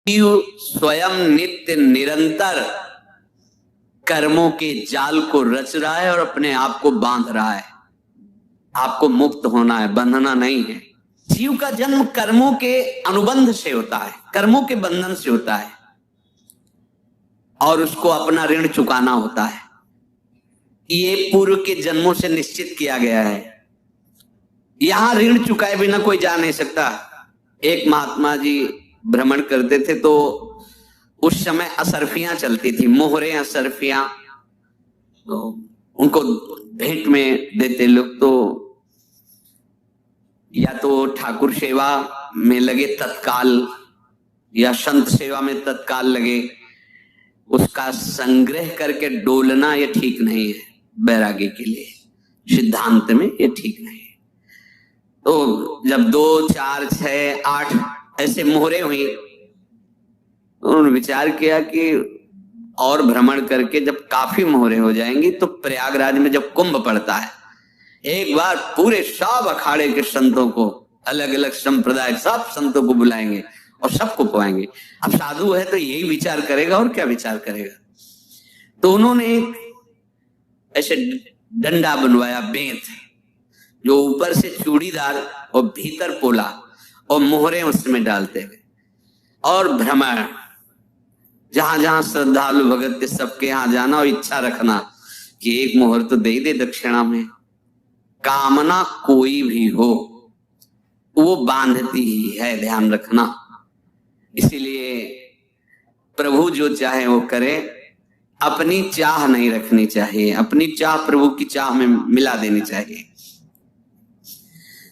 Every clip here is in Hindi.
जीव स्वयं नित्य निरंतर कर्मों के जाल को रच रहा है और अपने आप को बांध रहा है। आपको मुक्त होना है, बंधना नहीं है। जीव का जन्म कर्मों के अनुबंध से होता है, कर्मों के बंधन से होता है, और उसको अपना ऋण चुकाना होता है। ये पूर्व के जन्मों से निश्चित किया गया है। यहां ऋण चुकाए बिना कोई जा नहीं सकता। एक महात्मा जी भ्रमण करते थे तो उस समय असरफियां चलती थी, मोहरे असरफियां, तो उनको भेंट में देते लोग। तो या तो ठाकुर सेवा में लगे तत्काल, या संत सेवा में तत्काल लगे, उसका संग्रह करके डोलना ये ठीक नहीं है। बैरागी के लिए सिद्धांत में ये ठीक नहीं है। तो जब 2, 4, 6, 8 ऐसे मोहरे हुई, उन्होंने विचार किया कि और भ्रमण करके जब काफी मोहरे हो जाएंगी तो प्रयागराज में जब कुंभ पड़ता है, एक बार पूरे सब अखाड़े के संतों को, अलग अलग संप्रदाय सब संतों को बुलाएंगे और सबको पवाएंगे। अब साधु है तो यही विचार करेगा, और क्या विचार करेगा। तो उन्होंने एक ऐसे डंडा बनवाया, बेंत, जो ऊपर से चूड़ीदार और भीतर पोला, और मोहरे उसमें डालते हुए, और भ्रमण, जहां जहां श्रद्धालु भगत सबके यहां जाना और इच्छा रखना कि एक मोहर तो दे दे दक्षिणा में। कामना कोई भी हो वो बांधती ही है, ध्यान रखना। इसीलिए प्रभु जो चाहे वो करे, अपनी चाह नहीं रखनी चाहिए, अपनी चाह प्रभु की चाह में मिला देनी चाहिए।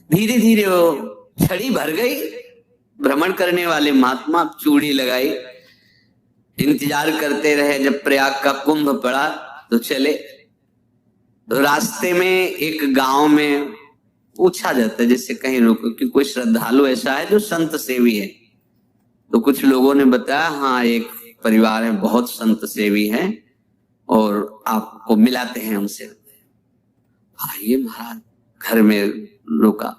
धीरे धीरे वो छड़ी भर गई। भ्रमण करने वाले महात्मा चूड़ी लगाई, इंतजार करते रहे। जब प्रयाग का कुंभ पड़ा तो चले। तो रास्ते में एक गांव में पूछा जाता है, जैसे कहीं रुको कि कोई श्रद्धालु ऐसा है जो संत सेवी है। तो कुछ लोगों ने बताया, हाँ एक परिवार है, बहुत संत सेवी है, और आपको मिलाते हैं उनसे। आइए महाराज। घर में रुका,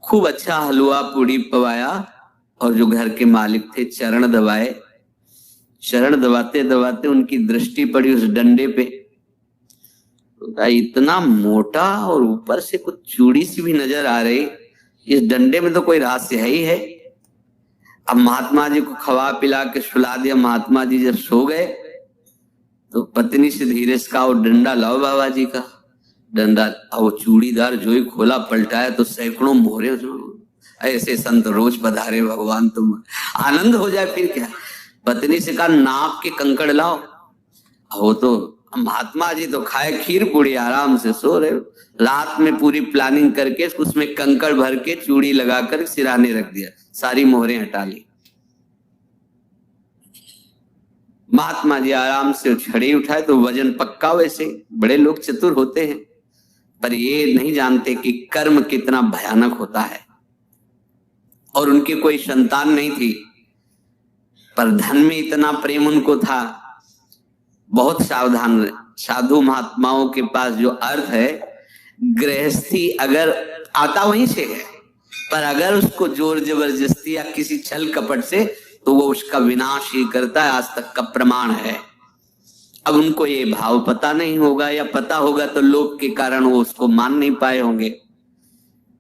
खूब अच्छा हलवा पूड़ी पवाया, और जो घर के मालिक थे चरण दबाए। चरण दबाते दबाते उनकी दृष्टि पड़ी उस डंडे पे। तो इतना मोटा और ऊपर से कुछ चूड़ी सी भी नजर आ रही, इस डंडे में तो कोई रहस्य है ही है। अब महात्मा जी को खवा पिला के सुला दिया। महात्मा जी जब सो गए तो पत्नी से धीरे से कहा, वो डंडा लाओ बाबा जी का। डंडा, वो चूड़ीदार जो ही खोला पलटाया तो सैकड़ों मोहरे। ऐसे संत रोज पधारे भगवान, तुम आनंद हो जाए फिर क्या। पत्नी से कहा, नाप के कंकड़ लाओ। वो तो महात्मा जी तो खाए खीर पूड़ी, आराम से सो रहे। रात में पूरी प्लानिंग करके उसमें कंकड़ भर के चूड़ी लगाकर सिराने रख दिया, सारी मोहरें हटा ली। महात्मा जी आराम से छड़ी उठाए तो वजन पक्का। वैसे बड़े लोग चतुर होते हैं, पर ये नहीं जानते कि कर्म कितना भयानक होता है। और उनकी कोई संतान नहीं थी, पर धन में इतना प्रेम उनको था। बहुत सावधान रहे। साधु महात्माओं के पास जो अर्थ है, गृहस्थी अगर आता वहीं से है, पर अगर उसको जोर जबरदस्ती या किसी छल कपट से, तो वो उसका विनाश ही करता है। आज तक का प्रमाण है। अब उनको ये भाव पता नहीं होगा, या पता होगा तो लोभ के कारण वो उसको मान नहीं पाए होंगे।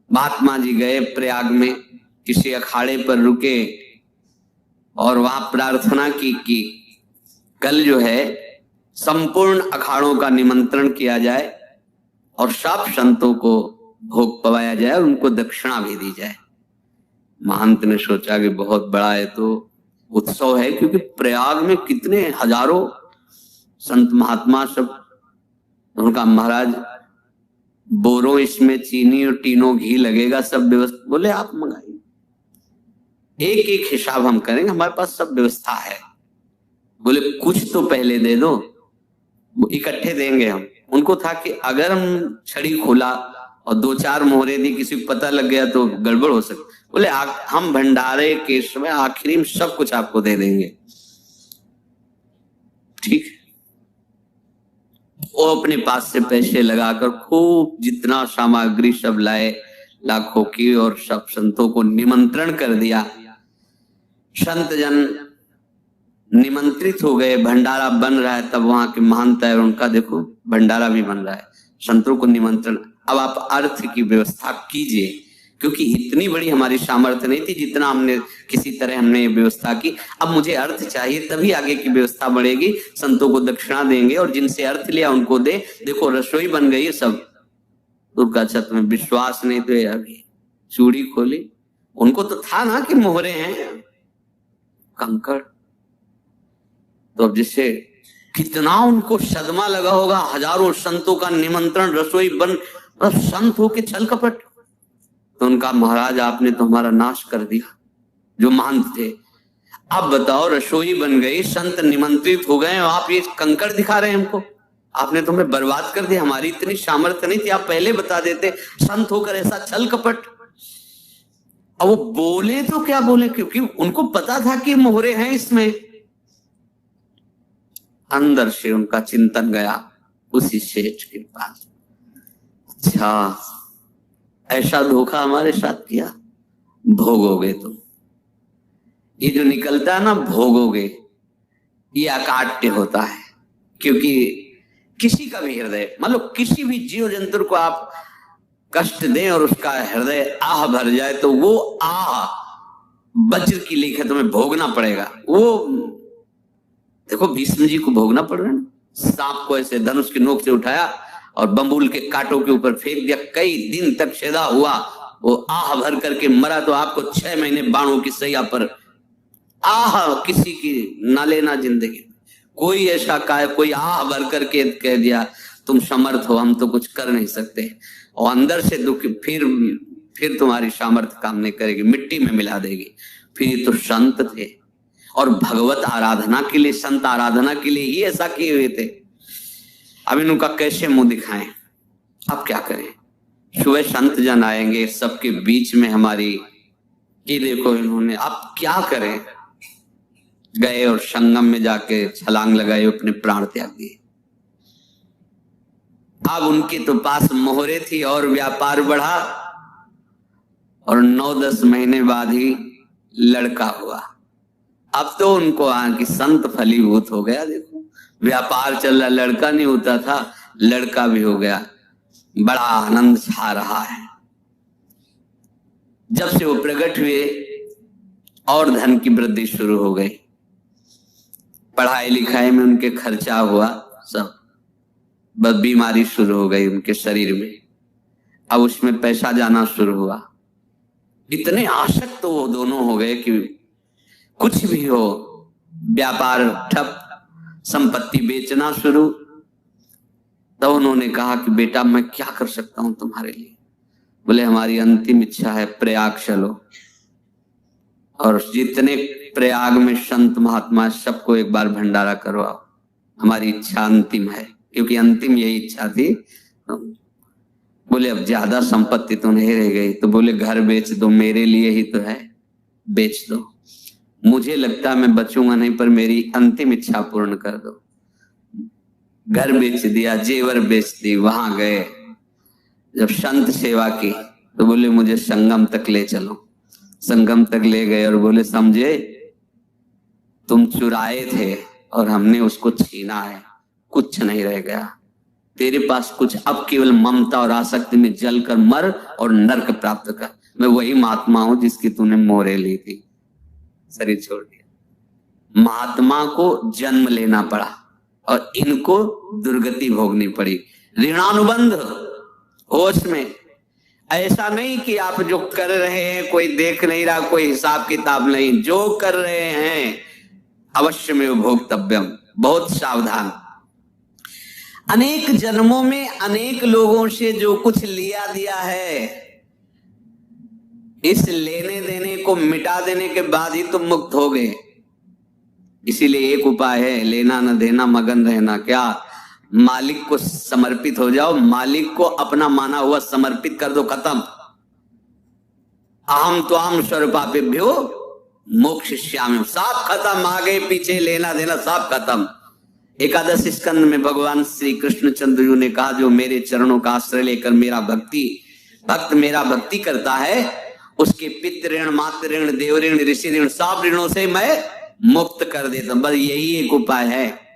महात्मा जी गए प्रयाग में, किसी अखाड़े पर रुके और वहां प्रार्थना की कि कल जो है संपूर्ण अखाड़ों का निमंत्रण किया जाए और सब संतों को भोग पवाया जाए और उनको दक्षिणा भी दी जाए। महंत ने सोचा कि बहुत बड़ा है तो उत्सव है, क्योंकि प्रयाग में कितने हजारों संत महात्मा सब। उनका महाराज, बोरो इसमें चीनी और तीनों घी लगेगा, सब व्यवस्था। बोले आप मंगाइए, एक एक हिसाब हम करेंगे, हमारे पास सब व्यवस्था है। बोले कुछ तो पहले दे दो, इकट्ठे देंगे हम। उनको था कि अगर हम छड़ी खोला और 2-4 मोहरे दी, किसी को पता लग गया तो गड़बड़ हो सकती। बोले हम भंडारे के समय आखिरी में सब कुछ आपको दे देंगे। ठीक है। वो अपने पास से पैसे लगाकर खूब जितना सामग्री सब लाए, लाखों की और सब संतों को निमंत्रण कर दिया। संत जन निमंत्रित हो गए, भंडारा बन रहा है। तब वहां के महंत है, उनका देखो भंडारा भी बन रहा है, संतों को निमंत्रण। अब आप अर्थ की व्यवस्था कीजिए, क्योंकि इतनी बड़ी हमारी सामर्थ्य नहीं थी जितना हमने किसी तरह हमने व्यवस्था की। अब मुझे अर्थ चाहिए, तभी आगे की व्यवस्था बढ़ेगी। संतों को दक्षिणा देंगे और जिनसे अर्थ लिया उनको दे। देखो रसोई बन गई है सब। दुर्गा छत में विश्वास नहीं तो अभी चूड़ी खोली, उनको तो था ना कि मोहरे हैं कंकड़। तो अब जिससे कितना उनको सदमा लगा होगा, हजारों संतों का निमंत्रण, रसोई बन, संत होके छल कपट। तो उनका महाराज आपने तो हमारा नाश कर दिया, जो महंत थे। अब बताओ रसोई बन गई, संत निमंत्रित हो गए, आप ये कंकड़ दिखा रहे हैं हमको, आपने तो हमें बर्बाद कर दिया। हमारी इतनी सामर्थ्य नहीं थी, आप पहले बता देते, संत होकर ऐसा छल कपट। अब वो बोले तो क्या बोले, क्योंकि उनको पता था कि मोहरे हैं इसमें। अंदर से उनका चिंतन गया उसी सेठ के पास, अच्छा ऐसा धोखा हमारे साथ किया, भोगोगे तुम। ये जो निकलता है ना भोगोगे, ये अकाट्य होता है। क्योंकि किसी का भी हृदय, मान लो किसी भी जीव जंतु को आप कष्ट दें और उसका हृदय आह भर जाए, तो वो आह वज्र की लेख है, तुम्हें भोगना पड़ेगा। वो देखो भीष्म जी को भोगना पड़ रहा है, सांप को ऐसे धनुष की नोक से उठाया और बंबूल के कांटों के ऊपर फेंक दिया, कई दिन तक छेदा हुआ, वो आह भर करके मरा। तो आपको 6 महीने बाणों की सैया पर आह किसी की ना लेना जिंदगी। कोई ऐसा कोई आह भर करके कह दिया तुम समर्थ हो, हम तो कुछ कर नहीं सकते, और अंदर से दुख, फिर तुम्हारी सामर्थ्य काम नहीं करेगी, मिट्टी में मिला देगी। फिर ये तो संत थे और भगवत आराधना के लिए, संत आराधना के लिए ही ऐसा किए हुए थे। अब इनका कैसे मुंह दिखाएं, अब क्या करें। सुबह संत जन आएंगे, सबके बीच में हमारी ये देखो इन्होंने, अब क्या करें। गए और संगम में जाके छलांग लगाए, अपने प्राण त्याग दिए। अब उनके तो पास मोहरे थी और व्यापार बढ़ा, और 9-10 महीने बाद ही लड़का हुआ। अब तो उनको कि संत फलीभूत हो गया। देखो व्यापार चल रहा, लड़का नहीं होता था, लड़का भी हो गया, बड़ा आनंद छा रहा है। जब से वो प्रकट हुए और धन की वृद्धि शुरू हो गई, पढ़ाई लिखाई में उनके खर्चा हुआ, सब बस बीमारी शुरू हो गई उनके शरीर में। अब उसमें पैसा जाना शुरू हुआ, इतने आसक्त तो वो दोनों हो गए कि कुछ भी हो, व्यापार ठप, संपत्ति बेचना शुरू। तो उन्होंने कहा कि बेटा मैं क्या कर सकता हूं तुम्हारे लिए। बोले हमारी अंतिम इच्छा है प्रयाग चलो, और जितने प्रयाग में संत महात्मा सबको एक बार भंडारा करवाओ, हमारी इच्छा अंतिम है। क्योंकि अंतिम यही इच्छा थी। बोले अब ज्यादा संपत्ति तो नहीं रह गई, तो बोले घर बेच दो, मेरे लिए ही तो है, बेच दो। मुझे लगता मैं बचूंगा नहीं, पर मेरी अंतिम इच्छा पूर्ण कर दो। घर बेच दिया, जेवर बेच दी। वहां गए, जब संत सेवा की तो बोले मुझे संगम तक ले चलो। संगम तक ले गए और बोले समझे तुम चुराए थे और हमने उसको छीना है, कुछ नहीं रह गया तेरे पास कुछ, अब केवल ममता और आसक्ति में जल कर मर और नरक प्राप्त कर। मैं वही महात्मा हूं जिसकी तूने मोहरे ली थी, शरीर छोड़ दिया। महात्मा को जन्म लेना पड़ा और इनको दुर्गति भोगनी पड़ी। ऋणानुबंध होश में, ऐसा नहीं कि आप जो कर रहे हैं कोई देख नहीं रहा, कोई हिसाब किताब नहीं, जो कर रहे हैं अवश्य में भोक्तव्यम। बहुत सावधान। अनेक जन्मों में अनेक लोगों से जो कुछ लिया दिया है, इस लेने देने को मिटा देने के बाद ही तुम मुक्त हो गए। इसीलिए एक उपाय है, लेना न देना मगन रहना। क्या? मालिक को समर्पित हो जाओ, मालिक को अपना माना हुआ समर्पित कर दो, खत्म। अहम त्वाम स्वरूपापेभ्यो मोक्षयिष्यामि, सब खत्म। आगे पीछे लेना देना सब खत्म। एकादश स्कंद में भगवान श्री कृष्ण चंद्र जी ने कहा जो मेरे चरणों का आश्रय लेकर मेरा भक्ति भक्त मेरा भक्ति करता है उसके पितृ ऋण, मातृ ऋण, देव ऋण, ऋषि ऋण, सब ऋणों से मैं मुक्त कर देता हूं। बस यही एक उपाय है।